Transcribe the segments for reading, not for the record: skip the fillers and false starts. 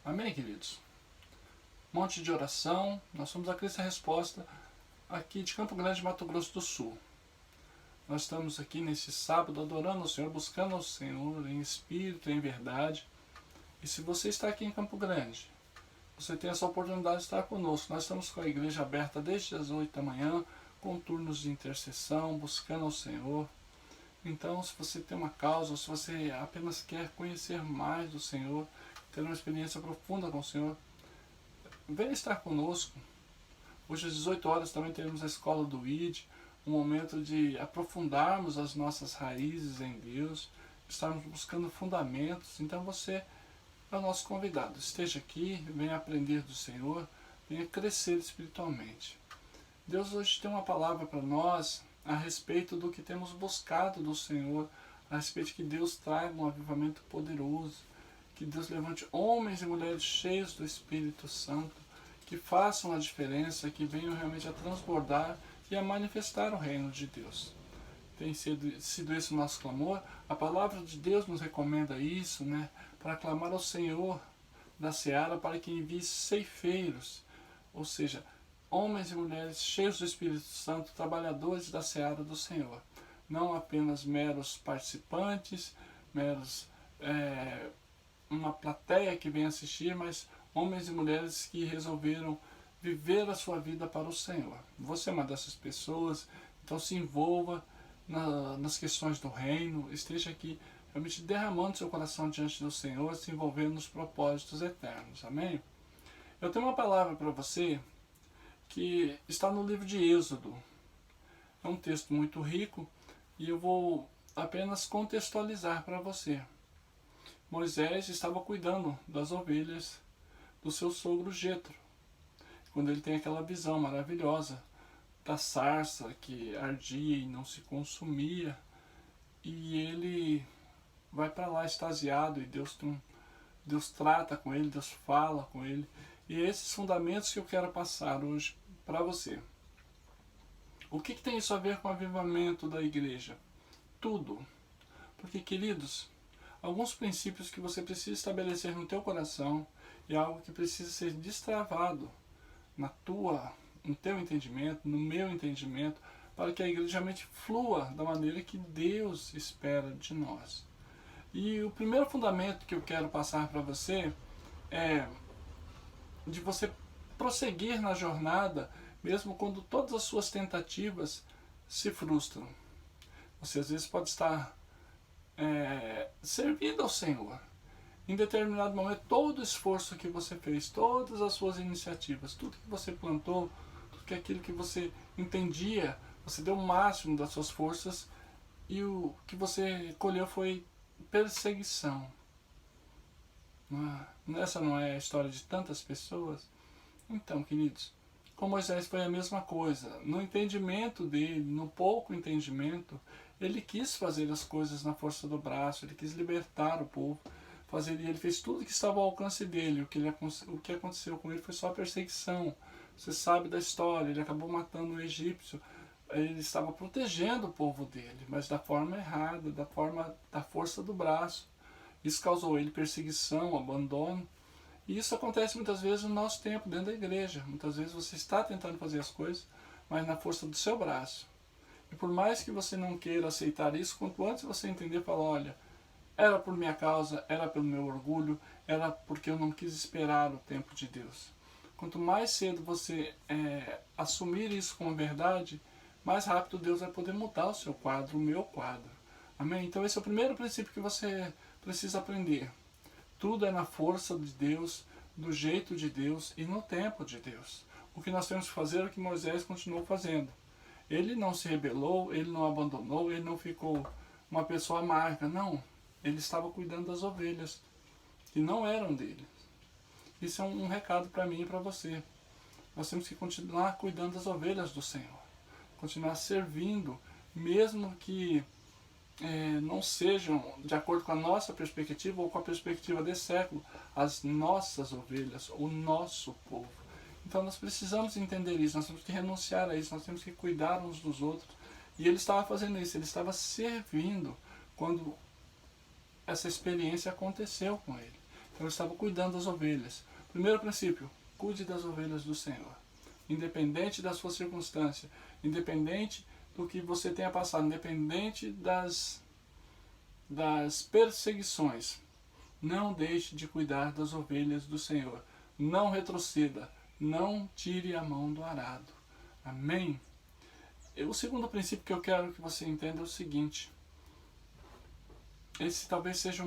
Amém, queridos? Monte de oração, nós somos a Cristo Resposta, aqui de Campo Grande, Mato Grosso do Sul. Nós estamos aqui nesse sábado adorando ao Senhor, buscando ao Senhor em espírito e em verdade. E se você está aqui em Campo Grande, você tem essa oportunidade de estar conosco. Nós estamos com a igreja aberta desde as 8 da manhã, com turnos de intercessão, buscando ao Senhor. Então, se você tem uma causa, ou se você apenas quer conhecer mais do Senhor, ter uma experiência profunda com o Senhor, venha estar conosco. Hoje às 18 horas também teremos a escola do ID, um momento de aprofundarmos as nossas raízes em Deus, estarmos buscando fundamentos. Então você é o nosso convidado. Esteja aqui, venha aprender do Senhor, venha crescer espiritualmente. Deus hoje tem uma palavra para nós a respeito do que temos buscado do Senhor, a respeito de que Deus traga um avivamento poderoso, que Deus levante homens e mulheres cheios do Espírito Santo, que façam a diferença, que venham realmente a transbordar e a manifestar o reino de Deus. Tem sido esse o nosso clamor. A palavra de Deus nos recomenda isso, para clamar ao Senhor da seara para que envie ceifeiros, ou seja, homens e mulheres cheios do Espírito Santo, trabalhadores da seara do Senhor. Não apenas meros participantes, meros uma plateia que vem assistir, mas homens e mulheres que resolveram viver a sua vida para o Senhor. Você é uma dessas pessoas, então se envolva nas questões do reino, esteja aqui realmente derramando seu coração diante do Senhor, se envolvendo nos propósitos eternos. Amém? Eu tenho uma palavra para você que está no livro de Êxodo. É um texto muito rico e eu vou apenas contextualizar para você. Moisés estava cuidando das ovelhas do seu sogro Jetro, quando ele tem aquela visão maravilhosa da sarça que ardia e não se consumia, e ele vai para lá extasiado e Deus trata com ele, Deus fala com ele, e é esses fundamentos que eu quero passar hoje para você. O que tem isso a ver com o avivamento da igreja? Tudo. Porque, queridos, alguns princípios que você precisa estabelecer no teu coração e algo que precisa ser destravado no teu entendimento, no meu entendimento, para que a igreja realmente flua da maneira que Deus espera de nós. E o primeiro fundamento que eu quero passar para você é de você prosseguir na jornada, mesmo quando todas as suas tentativas se frustram. Você às vezes pode estar servindo ao Senhor. Em determinado momento, todo o esforço que você fez, todas as suas iniciativas, tudo que você plantou, tudo que aquilo que você entendia, você deu o máximo das suas forças e o que você colheu foi perseguição. Essa não é a história de tantas pessoas? Então, queridos, com Moisés foi a mesma coisa. No entendimento dele, no pouco entendimento, ele quis fazer as coisas na força do braço, ele quis libertar o povo, e ele fez tudo que estava ao alcance dele. O que aconteceu com ele foi só perseguição. Você sabe da história, ele acabou matando um egípcio, ele estava protegendo o povo dele, mas da forma errada, da força do braço. Isso causou a ele perseguição, abandono. E isso acontece muitas vezes no nosso tempo, dentro da igreja. Muitas vezes você está tentando fazer as coisas, mas na força do seu braço. E por mais que você não queira aceitar isso, quanto antes você entender, falar, olha, era por minha causa, era pelo meu orgulho, era porque eu não quis esperar o tempo de Deus. Quanto mais cedo você assumir isso como verdade, mais rápido Deus vai poder mudar o seu quadro, o meu quadro. Amém? Então esse é o primeiro princípio que você precisa aprender. Tudo é na força de Deus, do jeito de Deus e no tempo de Deus. O que nós temos que fazer é o que Moisés continuou fazendo. Ele não se rebelou, ele não abandonou, ele não ficou uma pessoa amarga, não. Ele estava cuidando das ovelhas, que não eram dele. Isso é um recado para mim e para você. Nós temos que continuar cuidando das ovelhas do Senhor. Continuar servindo, mesmo que não sejam de acordo com a nossa perspectiva ou com a perspectiva desse século, as nossas ovelhas, o nosso povo. Então nós precisamos entender isso, nós temos que renunciar a isso, nós temos que cuidar uns dos outros. E ele estava fazendo isso, ele estava servindo quando essa experiência aconteceu com ele. Então ele estava cuidando das ovelhas. Primeiro princípio, cuide das ovelhas do Senhor. Independente da sua circunstância, independente do que você tenha passado, independente das perseguições, não deixe de cuidar das ovelhas do Senhor. Não retroceda, não tire a mão do arado. Amém? O segundo princípio que eu quero que você entenda é o seguinte. Esse talvez seja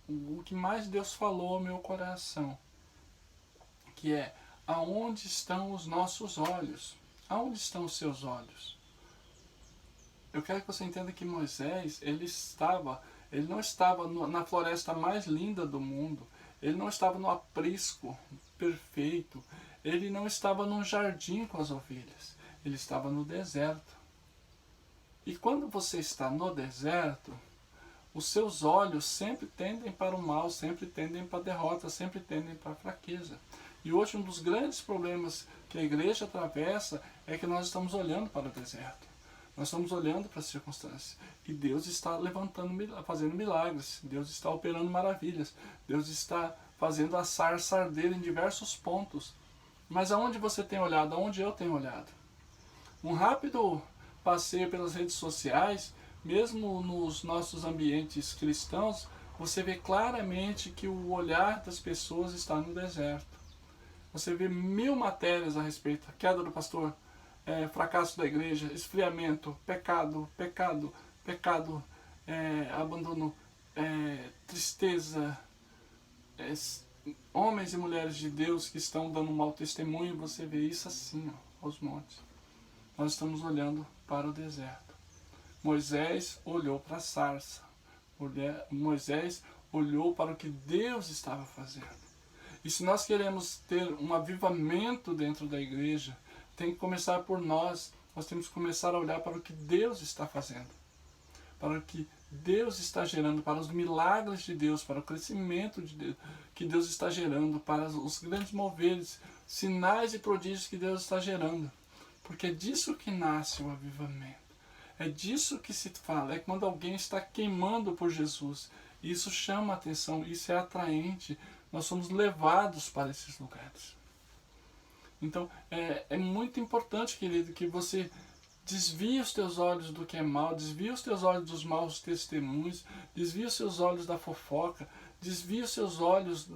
o que mais Deus falou ao meu coração. Que é, aonde estão os nossos olhos? Aonde estão os seus olhos? Eu quero que você entenda que Moisés, ele não estava na floresta mais linda do mundo. Ele não estava no aprisco perfeito. Ele não estava num jardim com as ovelhas. Ele estava no deserto. E quando você está no deserto, os seus olhos sempre tendem para o mal, sempre tendem para a derrota, sempre tendem para a fraqueza. E hoje um dos grandes problemas que a igreja atravessa é que nós estamos olhando para o deserto. Nós estamos olhando para as circunstâncias. E Deus está fazendo milagres. Deus está operando maravilhas. Deus está fazendo a sarça arder em diversos pontos. Mas aonde você tem olhado? Aonde eu tenho olhado? Um rápido passeio pelas redes sociais, mesmo nos nossos ambientes cristãos, você vê claramente que o olhar das pessoas está no deserto. Você vê 1000 matérias a respeito. Queda do pastor, fracasso da igreja, esfriamento, pecado, abandono, tristeza, homens e mulheres de Deus que estão dando um mau testemunho. Você vê isso assim, aos montes. Nós estamos olhando para o deserto. Moisés olhou para a sarça. Moisés olhou para o que Deus estava fazendo. E se nós queremos ter um avivamento dentro da igreja, tem que começar por nós. Nós temos que começar a olhar para o que Deus está fazendo. Para o que Deus está gerando, para os milagres de Deus, para o crescimento de Deus, que Deus está gerando, para os grandes moveres, sinais e prodígios que Deus está gerando. Porque é disso que nasce o avivamento. É disso que se fala. É quando alguém está queimando por Jesus. Isso chama a atenção, isso é atraente. Nós somos levados para esses lugares. Então, é muito importante, querido, que você desvie os teus olhos do que é mal, desvie os teus olhos dos maus testemunhos, desvie os seus olhos da fofoca, desvie os seus olhos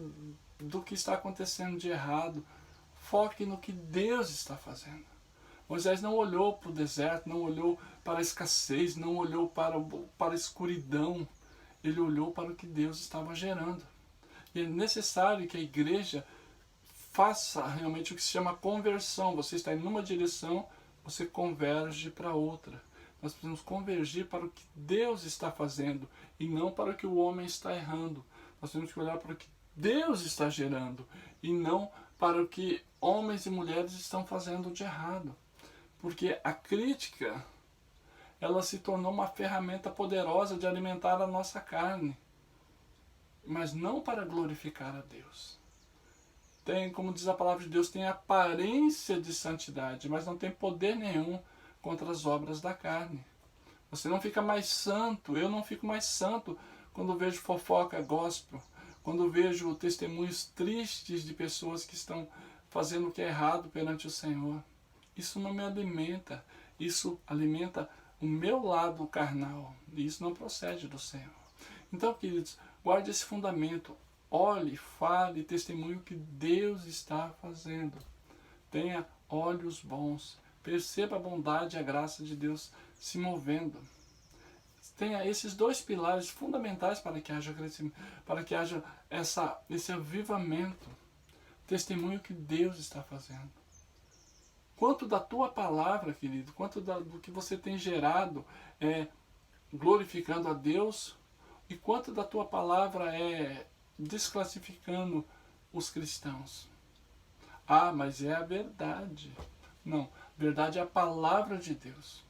do que está acontecendo de errado. Foque no que Deus está fazendo. Moisés não olhou para o deserto, não olhou para a escassez, não olhou para a escuridão. Ele olhou para o que Deus estava gerando. E é necessário que a igreja faça realmente o que se chama conversão. Você está em uma direção, você converge para outra. Nós precisamos convergir para o que Deus está fazendo e não para o que o homem está errando. Nós temos que olhar para o que Deus está gerando e não para o que homens e mulheres estão fazendo de errado. Porque a crítica, ela se tornou uma ferramenta poderosa de alimentar a nossa carne, mas não para glorificar a Deus. Tem, como diz a palavra de Deus, tem aparência de santidade, mas não tem poder nenhum contra as obras da carne. Você não fica mais santo, eu não fico mais santo quando vejo fofoca gospel, quando vejo testemunhos tristes de pessoas que estão fazendo o que é errado perante o Senhor. Isso não me alimenta, isso alimenta o meu lado carnal, e isso não procede do Senhor. Então, queridos, guarde esse fundamento, olhe, fale, testemunhe o que Deus está fazendo. Tenha olhos bons, perceba a bondade e a graça de Deus se movendo. Tenha esses dois pilares fundamentais para que haja crescimento, para que haja esse avivamento. Testemunhe o que Deus está fazendo. Quanto da tua palavra, querido, quanto do que você tem gerado glorificando a Deus, e quanto da tua palavra desclassificando os cristãos. Ah, mas é a verdade. Não, a verdade é a palavra de Deus.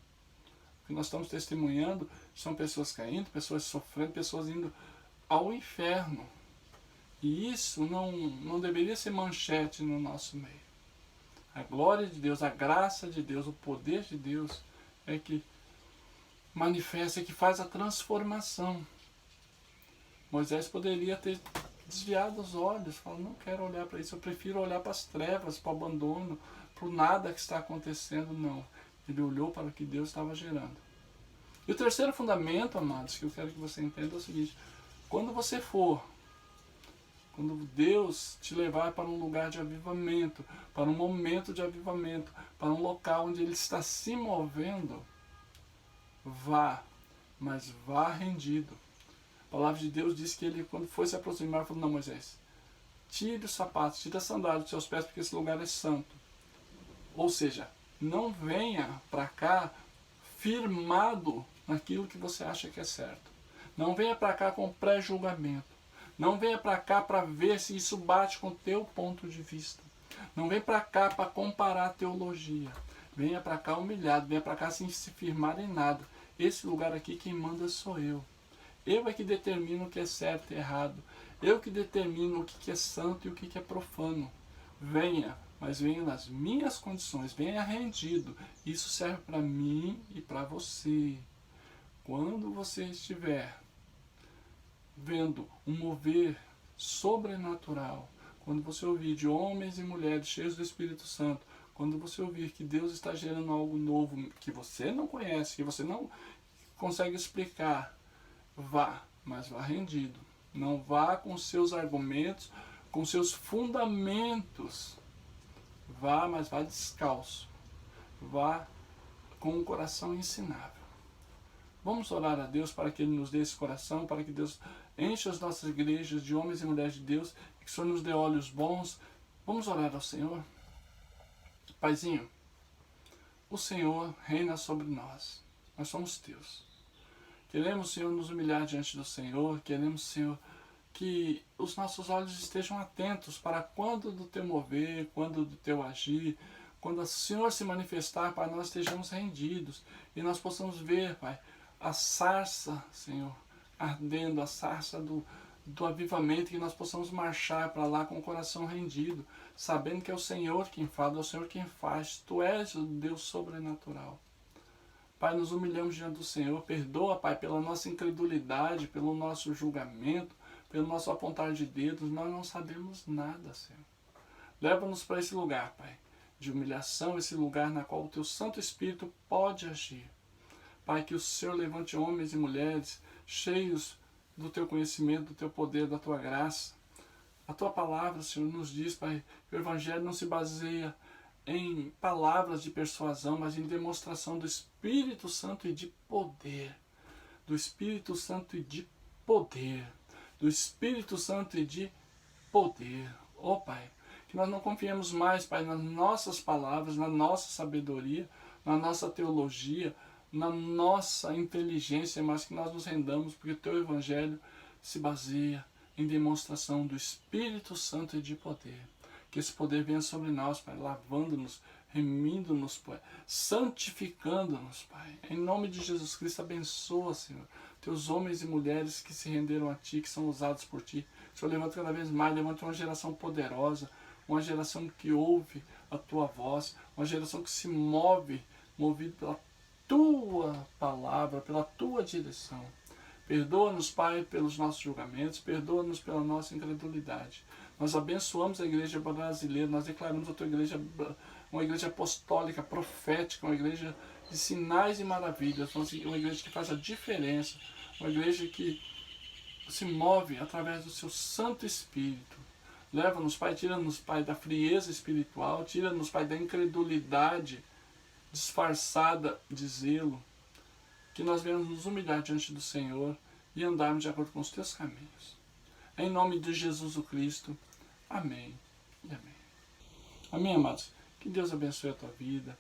O que nós estamos testemunhando são pessoas caindo, pessoas sofrendo, pessoas indo ao inferno. E isso não deveria ser manchete no nosso meio. A glória de Deus, a graça de Deus, o poder de Deus é que manifesta, é que faz a transformação. Moisés poderia ter desviado os olhos, fala, não quero olhar para isso, eu prefiro olhar para as trevas, para o abandono, para o nada que está acontecendo. Não, ele olhou para o que Deus estava gerando. E o terceiro fundamento, amados, que eu quero que você entenda é o seguinte: quando Deus te levar para um lugar de avivamento, para um momento de avivamento, para um local onde Ele está se movendo, vá, mas vá rendido. A palavra de Deus diz que ele, quando foi se aproximar, falou, não, Moisés, tire os sapatos, tire a sandália dos seus pés, porque esse lugar é santo. Ou seja, não venha para cá firmado naquilo que você acha que é certo. Não venha para cá com pré-julgamento. Não venha para cá para ver se isso bate com o teu ponto de vista. Não venha para cá para comparar a teologia. Venha para cá humilhado, venha para cá sem se firmar em nada. Esse lugar aqui quem manda sou eu. Eu é que determino o que é certo e errado. Eu que determino o que é santo e o que é profano. Venha, mas venha nas minhas condições. Venha rendido. Isso serve para mim e para você. Quando você estiver vendo um mover sobrenatural, quando você ouvir de homens e mulheres cheios do Espírito Santo, quando você ouvir que Deus está gerando algo novo que você não conhece, que você não consegue explicar, vá, mas vá rendido. Não vá com seus argumentos, com seus fundamentos. Vá, mas vá descalço. Vá com um coração ensinável. Vamos orar a Deus para que Ele nos dê esse coração, para que Deus encha as nossas igrejas de homens e mulheres de Deus, e que o Senhor nos dê olhos bons. Vamos orar ao Senhor. Paizinho, o Senhor reina sobre nós. Nós somos teus. Queremos, Senhor, nos humilhar diante do Senhor. Queremos, Senhor, que os nossos olhos estejam atentos para quando do teu mover, quando do teu agir, quando o Senhor se manifestar, Pai, nós estejamos rendidos e nós possamos ver, Pai, a sarça, Senhor, ardendo, a sarça do avivamento, que nós possamos marchar para lá com o coração rendido, sabendo que é o Senhor quem fala, é o Senhor quem faz. Tu és o Deus sobrenatural. Pai, nos humilhamos diante do Senhor. Perdoa, Pai, pela nossa incredulidade, pelo nosso julgamento, pelo nosso apontar de dedos. Nós não sabemos nada, Senhor. Leva-nos para esse lugar, Pai, de humilhação, esse lugar na qual o Teu Santo Espírito pode agir. Pai, que o Senhor levante homens e mulheres cheios do Teu conhecimento, do Teu poder, da Tua graça. A Tua palavra, Senhor, nos diz, Pai, que o Evangelho não se baseia em palavras de persuasão, mas em demonstração do Espírito Santo e de poder. Do Espírito Santo e de poder. Do Espírito Santo e de poder. Ó Pai, que nós não confiemos mais, Pai, nas nossas palavras, na nossa sabedoria, na nossa teologia, na nossa inteligência, mas que nós nos rendamos, porque o Teu Evangelho se baseia em demonstração do Espírito Santo e de poder. Que esse poder venha sobre nós, Pai, lavando-nos, remindo-nos, Pai, santificando-nos, Pai. Em nome de Jesus Cristo, abençoa, Senhor, Teus homens e mulheres que se renderam a Ti, que são usados por Ti. Senhor, levanta cada vez mais, levanta uma geração poderosa, uma geração que ouve a Tua voz, uma geração que se move, movido pela Tua palavra, pela Tua direção. Perdoa-nos, Pai, pelos nossos julgamentos, perdoa-nos pela nossa incredulidade. Nós abençoamos a igreja brasileira, nós declaramos a Tua igreja uma igreja apostólica, profética, uma igreja de sinais e maravilhas, uma igreja que faz a diferença, uma igreja que se move através do Seu Santo Espírito. Leva-nos, Pai, tira-nos, Pai, da frieza espiritual, tira-nos, Pai, da incredulidade disfarçada de zelo, que nós venhamos nos humilhar diante do Senhor e andarmos de acordo com os Teus caminhos. Em nome de Jesus o Cristo. Amém e amém. Amém, amados. Que Deus abençoe a tua vida.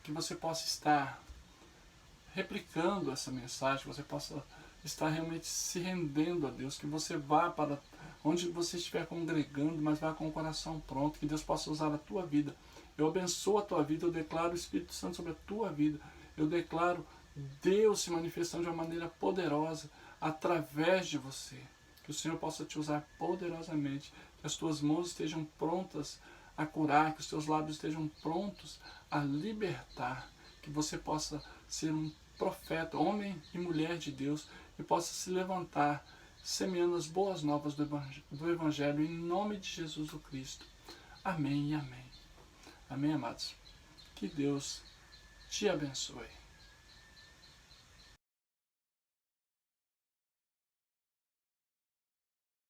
Que você possa estar replicando essa mensagem, que você possa estar realmente se rendendo a Deus, que você vá para onde você estiver congregando, mas vá com o coração pronto, que Deus possa usar a tua vida. Eu abençoo a tua vida, eu declaro o Espírito Santo sobre a tua vida. Eu declaro Deus se manifestando de uma maneira poderosa através de você. Que o Senhor possa te usar poderosamente, que as tuas mãos estejam prontas a curar, que os teus lábios estejam prontos a libertar, que você possa ser um profeta, homem e mulher de Deus, e possa se levantar semeando as boas novas do Evangelho em nome de Jesus o Cristo. Amém e amém. Amém, amados. Que Deus te abençoe.